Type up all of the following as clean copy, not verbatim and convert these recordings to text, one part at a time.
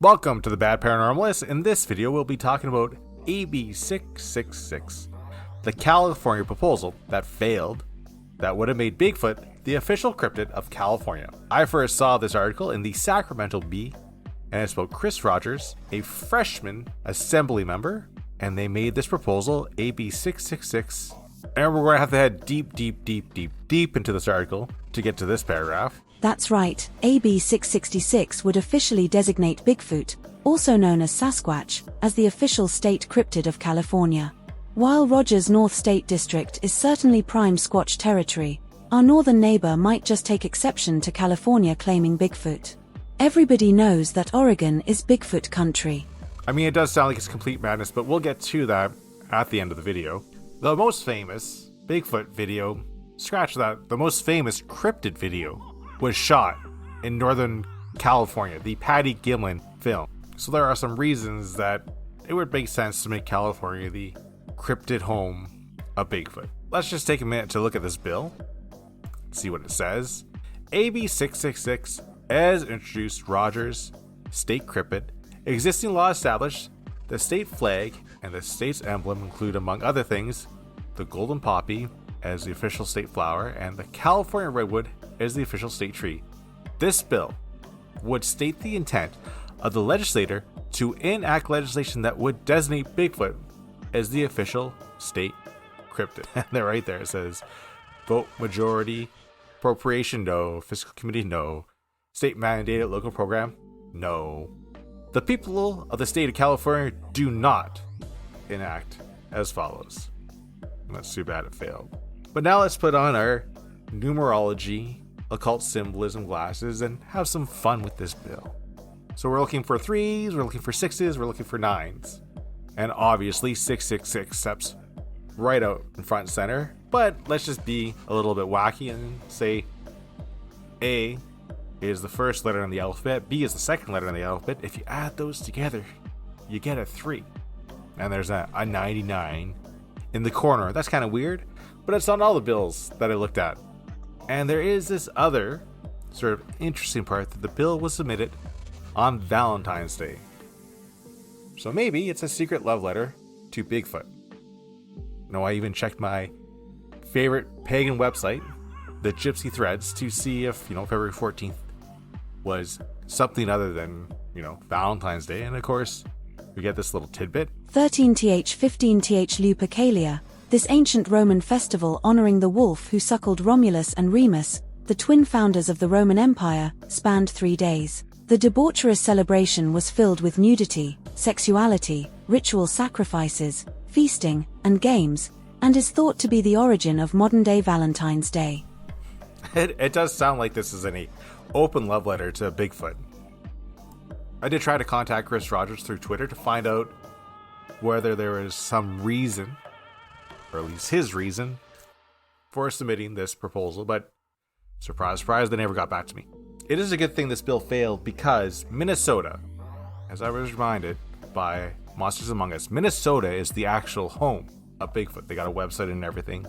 Welcome to the Bad Paranormalist. In this video, we'll be talking about AB 666, the California proposal that failed that would have made Bigfoot the official cryptid of California. I first saw this article in the Sacramento Bee, and it's about Chris Rogers, a freshman assembly member, and they made this proposal, AB 666. And we're going to have to head deep into this article to get to this paragraph. That's right, AB 666 would officially designate Bigfoot, also known as Sasquatch, as the official state cryptid of California. While Rogers' North State District is certainly prime Squatch territory, our northern neighbor might just take exception to California claiming Bigfoot. Everybody knows that Oregon is Bigfoot country. I mean, it does sound like it's complete madness, but we'll get to that at the end of the video. The most famous Bigfoot video, scratch that, the most famous cryptid video was shot in Northern California, the Patty Gimlin film. So there are some reasons that it would make sense to make California the cryptid home of Bigfoot. Let's just take a minute to look at this bill, see what it says. AB 666, as introduced Rogers, state cryptid. Existing law established the state flag and the state's emblem include, among other things, the golden poppy as the official state flower and the California redwood as the official state tree. This bill would state the intent of the legislator to enact legislation that would designate Bigfoot as the official state cryptid. And there, right there, it says vote majority, appropriation no, fiscal committee no, state mandated local program no. The people of the state of California do not enact as follows. That's too bad it failed. But now let's put on our numerology, occult symbolism glasses and have some fun with this bill. So we're looking for 3s, we're looking for 6s, we're looking for 9s. And obviously 666 steps right out in front and center. But let's just be a little bit wacky and say A is the first letter in the alphabet, B is the second letter in the alphabet. If you add those together, you get a 3. And there's a 99 in the corner. That's kind of weird, but it's on all the bills that I looked at. And there is this other sort of interesting part that the bill was submitted on Valentine's Day. So maybe it's a secret love letter to Bigfoot. No, I even checked my favorite pagan website, the Gypsy Threads, to see if, February 14th was something other than, Valentine's Day. And of course, we get this little tidbit. 13th 15th Lupercalia, this ancient Roman festival honoring the wolf who suckled Romulus and Remus, the twin founders of the Roman Empire, spanned 3 days. The debaucherous celebration was filled with nudity, sexuality, ritual sacrifices, feasting, and games, and is thought to be the origin of modern-day Valentine's Day. It does sound like this is an open love letter to Bigfoot. I did try to contact Chris Rogers through Twitter to find out whether there was some reason, or at least his reason, for submitting this proposal, but surprise, surprise, they never got back to me. It is a good thing this bill failed because Minnesota, as I was reminded by Monsters Among Us, Minnesota is the actual home of Bigfoot. They got a website and everything.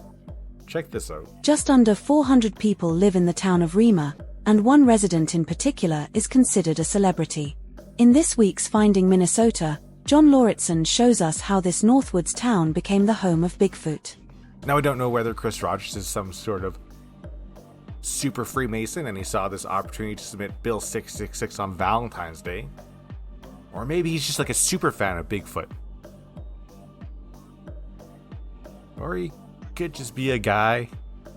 Check this out. Just under 400 people live in the town of Rima, and one resident in particular is considered a celebrity. In this week's Finding Minnesota, John Lauritsen shows us how this Northwoods town became the home of Bigfoot. Now, I don't know whether Chris Rogers is some sort of super Freemason and he saw this opportunity to submit Bill 666 on Valentine's Day. Or maybe he's just like a super fan of Bigfoot. Or he could just be a guy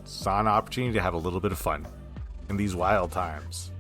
saw an opportunity to have a little bit of fun in these wild times.